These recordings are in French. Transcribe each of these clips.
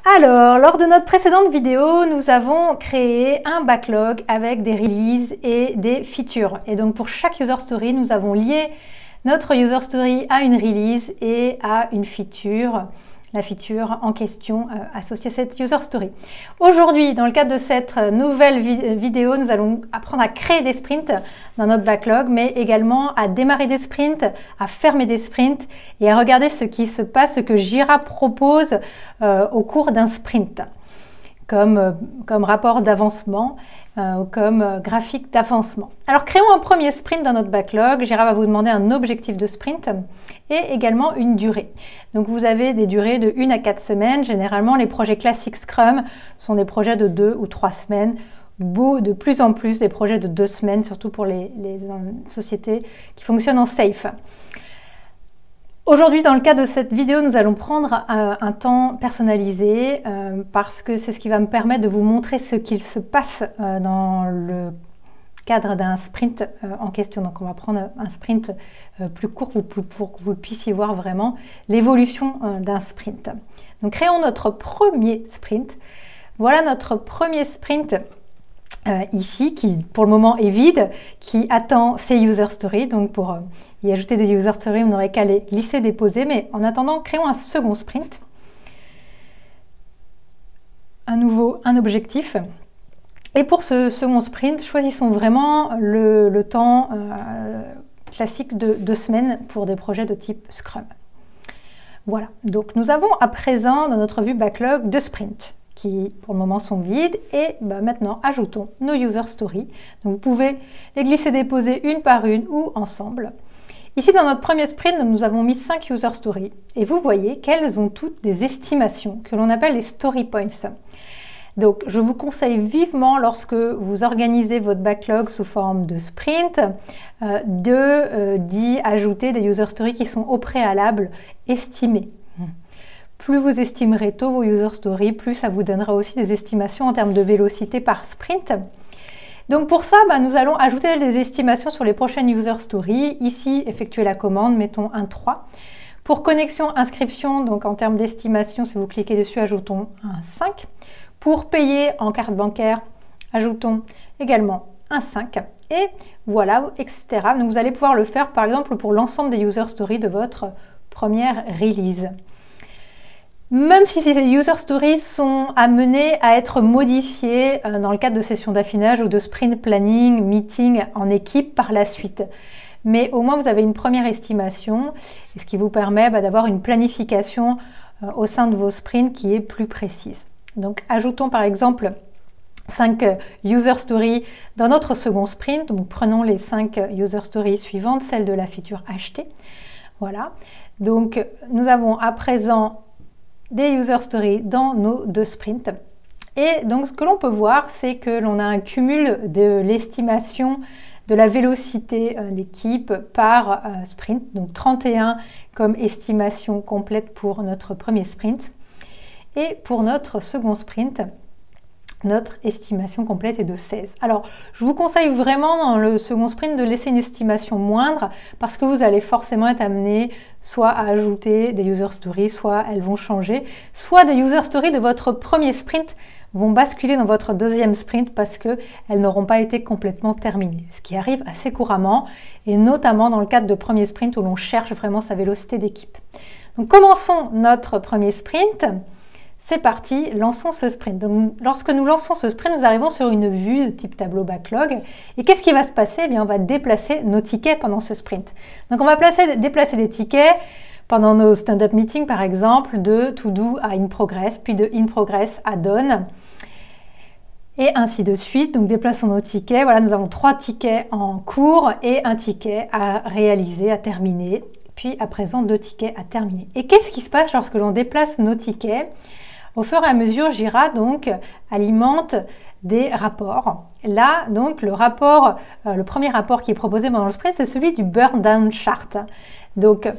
Alors, lors de notre précédente vidéo, nous avons créé un backlog avec des releases et des features. Et donc pour chaque user story, nous avons lié notre user story à une release et à une feature, la feature en question associée à cette user story. Aujourd'hui, dans le cadre de cette nouvelle vidéo, nous allons apprendre à créer des sprints dans notre backlog, mais également à démarrer des sprints, à fermer des sprints et à regarder ce qui se passe, ce que Jira propose au cours d'un sprint, comme rapport d'avancement, comme graphique d'avancement. Alors créons un premier sprint dans notre backlog. Jira va vous demander un objectif de sprint et également une durée. Donc vous avez des durées de 1 à 4 semaines. Généralement, les projets classiques Scrum sont des projets de 2 ou 3 semaines. De plus en plus des projets de 2 semaines, surtout pour les sociétés qui fonctionnent en safe. Aujourd'hui, dans le cadre de cette vidéo, nous allons prendre un temps personnalisé parce que c'est ce qui va me permettre de vous montrer ce qu'il se passe dans le cadre d'un sprint en question. Donc, on va prendre un sprint plus court pour que vous puissiez voir vraiment l'évolution d'un sprint. Donc, créons notre premier sprint. Voilà notre premier sprint ici, qui pour le moment est vide, qui attend ses user stories. Donc pour y ajouter des user stories, on n'aurait qu'à les glisser, déposer. Mais en attendant, créons un second sprint. À nouveau, un objectif. Et pour ce second sprint, choisissons vraiment le temps classique de 2 semaines pour des projets de type Scrum. Voilà, donc nous avons à présent dans notre vue backlog 2 sprints qui pour le moment sont vides et maintenant ajoutons nos user stories. Donc vous pouvez les glisser déposer une par une ou ensemble. Ici dans notre premier sprint, nous avons mis 5 user stories et vous voyez qu'elles ont toutes des estimations que l'on appelle les story points. Donc je vous conseille vivement lorsque vous organisez votre backlog sous forme de sprint d'y ajouter des user stories qui sont au préalable estimées. Plus vous estimerez tôt vos user stories, plus ça vous donnera aussi des estimations en termes de vélocité par sprint. Donc pour ça, nous allons ajouter des estimations sur les prochaines user stories. Ici, effectuer la commande, mettons un 3. Pour connexion, inscription, donc en termes d'estimation, si vous cliquez dessus, ajoutons un 5. Pour payer en carte bancaire, ajoutons également un 5. Et voilà, etc. Donc vous allez pouvoir le faire, par exemple, pour l'ensemble des user stories de votre première release. Même si ces user stories sont amenées à être modifiées dans le cadre de sessions d'affinage ou de sprint planning, meeting en équipe par la suite. Mais au moins vous avez une première estimation, ce qui vous permet d'avoir une planification au sein de vos sprints qui est plus précise. Donc ajoutons par exemple 5 user stories dans notre second sprint. Donc prenons les 5 user stories suivantes, celles de la feature achetée. Voilà. Donc nous avons à présent des user stories dans nos 2 sprints. Et donc ce que l'on peut voir, c'est que l'on a un cumul de l'estimation de la vélocité d'équipe par sprint. Donc 31 comme estimation complète pour notre premier sprint. Et pour notre second sprint, notre estimation complète est de 16. Alors, je vous conseille vraiment dans le second sprint de laisser une estimation moindre parce que vous allez forcément être amené soit à ajouter des user stories, soit elles vont changer, soit des user stories de votre premier sprint vont basculer dans votre deuxième sprint parce qu'elles n'auront pas été complètement terminées. Ce qui arrive assez couramment et notamment dans le cadre de premier sprint où l'on cherche vraiment sa vélocité d'équipe. Donc, commençons notre premier sprint. C'est parti, lançons ce sprint. Donc, lorsque nous lançons ce sprint, nous arrivons sur une vue de type tableau backlog. Et qu'est-ce qui va se passer? Eh bien, on va déplacer nos tickets pendant ce sprint. Donc, on va déplacer des tickets pendant nos stand-up meetings, par exemple, de to do à in progress, puis de in progress à done, et ainsi de suite. Donc, déplaçons nos tickets. Voilà, nous avons 3 tickets en cours et un ticket à réaliser, à terminer. Puis, à présent, 2 tickets à terminer. Et qu'est-ce qui se passe lorsque l'on déplace nos tickets? Au fur et à mesure, Jira donc alimente des rapports. Là, donc, le premier rapport qui est proposé pendant le sprint, c'est celui du burn down chart. Donc,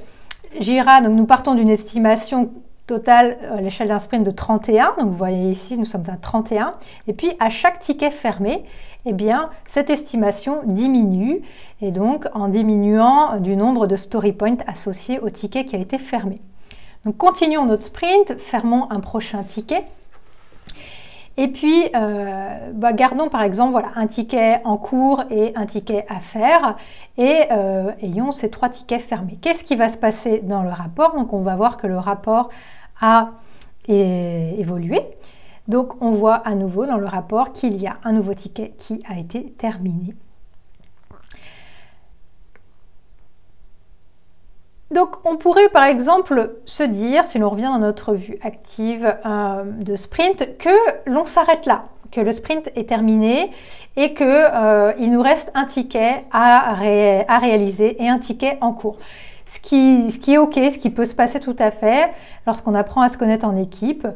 Jira, nous partons d'une estimation totale à l'échelle d'un sprint de 31. Donc, vous voyez ici, nous sommes à 31. Et puis, à chaque ticket fermé, eh bien, cette estimation diminue. Et donc, en diminuant du nombre de story points associés au ticket qui a été fermé. Donc continuons notre sprint, fermons un prochain ticket. Et puis, gardons par exemple voilà, un ticket en cours et un ticket à faire et ayons ces 3 tickets fermés. Qu'est-ce qui va se passer dans le rapport? Donc, on va voir que le rapport a évolué. Donc, on voit à nouveau dans le rapport qu'il y a un nouveau ticket qui a été terminé. Donc, on pourrait par exemple se dire, si l'on revient dans notre vue active de sprint, que l'on s'arrête là, que le sprint est terminé et qu'il nous reste un ticket à réaliser et un ticket en cours. Ce qui est OK, ce qui peut se passer tout à fait lorsqu'on apprend à se connaître en équipe.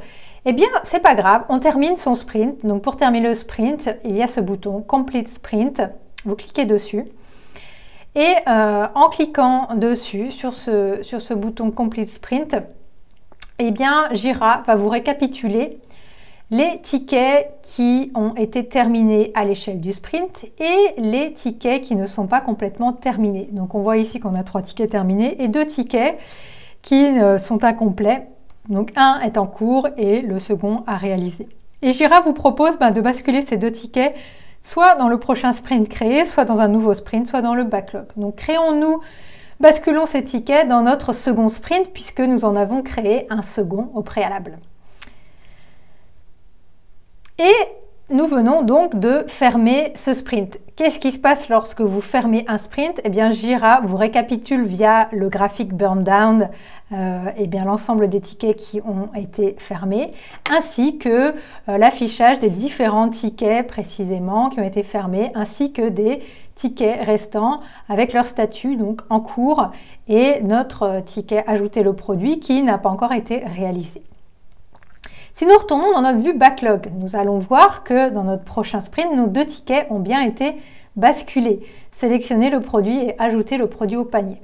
Eh bien, c'est pas grave, on termine son sprint. Donc, pour terminer le sprint, il y a ce bouton Complete Sprint. Vous cliquez dessus. Et en cliquant dessus, sur ce bouton Complete Sprint, eh bien, Jira va vous récapituler les tickets qui ont été terminés à l'échelle du sprint et les tickets qui ne sont pas complètement terminés. Donc, on voit ici qu'on a 3 tickets terminés et 2 tickets qui sont incomplets. Donc, un est en cours et le second à réaliser. Et Jira vous propose de basculer ces 2 tickets soit dans le prochain sprint créé, soit dans un nouveau sprint, soit dans le backlog. Donc, basculons ces tickets dans notre second sprint puisque nous en avons créé un second au préalable. Et nous venons donc de fermer ce sprint. Qu'est-ce qui se passe lorsque vous fermez un sprint? Eh bien, Jira vous récapitule via le graphique burn down l'ensemble des tickets qui ont été fermés, ainsi que l'affichage des différents tickets précisément qui ont été fermés, ainsi que des tickets restants avec leur statut donc en cours et notre ticket ajouter le produit qui n'a pas encore été réalisé. Si nous retournons dans notre vue backlog, nous allons voir que dans notre prochain sprint, nos 2 tickets ont bien été basculés. Sélectionner le produit et ajouter le produit au panier.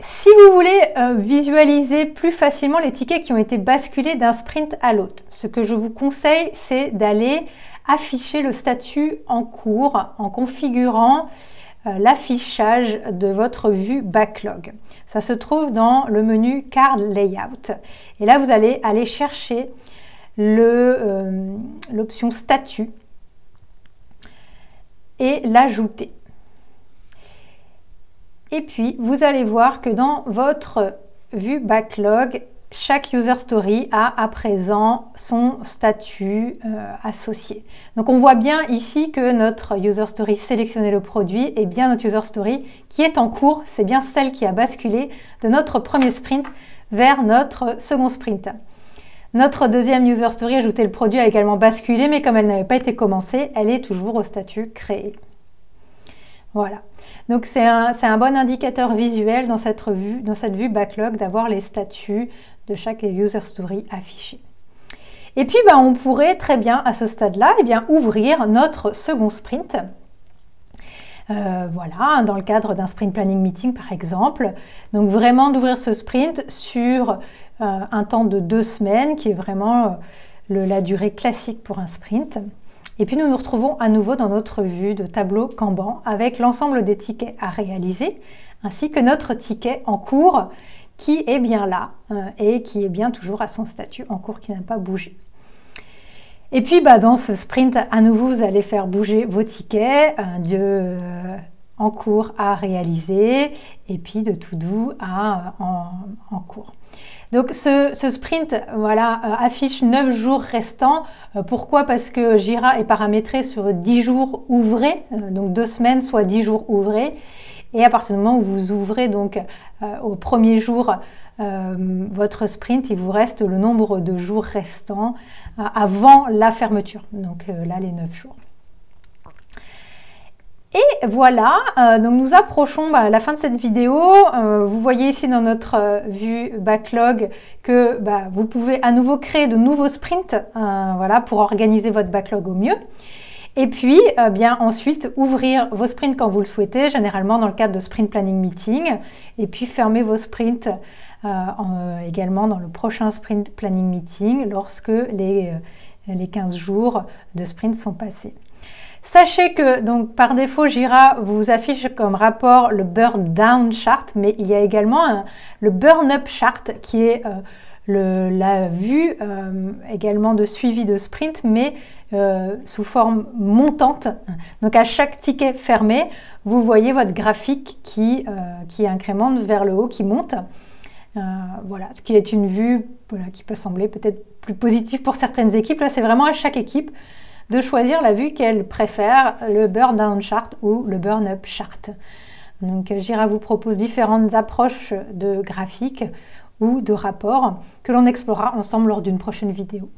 Si vous voulez visualiser plus facilement les tickets qui ont été basculés d'un sprint à l'autre, ce que je vous conseille, c'est d'aller afficher le statut en cours en configurant l'affichage de votre vue backlog. Ça se trouve dans le menu Card Layout. Et là, vous allez aller chercher l'option Statut et l'ajouter. Et puis, vous allez voir que dans votre vue backlog, chaque user story a à présent son statut associé. Donc, on voit bien ici que notre user story sélectionner le produit est bien notre user story qui est en cours. C'est bien celle qui a basculé de notre premier sprint vers notre second sprint. Notre deuxième user story ajouter le produit a également basculé, mais comme elle n'avait pas été commencée, elle est toujours au statut créé. Voilà. Donc, c'est un bon indicateur visuel dans cette vue backlog d'avoir les statuts de chaque user story affichés. Et puis, on pourrait très bien, à ce stade-là, ouvrir notre second sprint. Voilà, dans le cadre d'un sprint planning meeting, par exemple. Donc, vraiment d'ouvrir ce sprint sur un temps de 2 semaines, qui est vraiment la durée classique pour un sprint. Et puis, nous nous retrouvons à nouveau dans notre vue de tableau Kanban avec l'ensemble des tickets à réaliser, ainsi que notre ticket en cours qui est bien là et qui est bien toujours à son statut en cours qui n'a pas bougé. Et puis, dans ce sprint, à nouveau, vous allez faire bouger vos tickets en cours à réaliser et puis de to do en cours. Donc, ce sprint affiche 9 jours restants. Pourquoi? Parce que Jira est paramétré sur 10 jours ouvrés, donc 2 semaines soit 10 jours ouvrés. Et à partir du moment où vous ouvrez donc au premier jour votre sprint, il vous reste le nombre de jours restants avant la fermeture. Donc là, les 9 jours. Et voilà, donc nous approchons à la fin de cette vidéo. Vous voyez ici dans notre vue backlog que vous pouvez à nouveau créer de nouveaux sprints pour organiser votre backlog au mieux. Et puis, ensuite, ouvrir vos sprints quand vous le souhaitez, généralement dans le cadre de Sprint Planning Meeting. Et puis, fermer vos sprints également dans le prochain Sprint Planning Meeting lorsque les 15 jours de sprint sont passés. Sachez que donc par défaut Jira vous affiche comme rapport le burn down chart, mais il y a également le burn up chart qui est la vue également de suivi de sprint, mais sous forme montante. Donc à chaque ticket fermé, vous voyez votre graphique qui incrémente vers le haut, qui monte. Voilà, ce qui est une vue qui peut sembler peut-être plus positive pour certaines équipes. Là, c'est vraiment à chaque équipe de choisir la vue qu'elle préfère, le burn down chart ou le burn up chart. Donc Jira vous propose différentes approches de graphiques ou de rapports que l'on explorera ensemble lors d'une prochaine vidéo.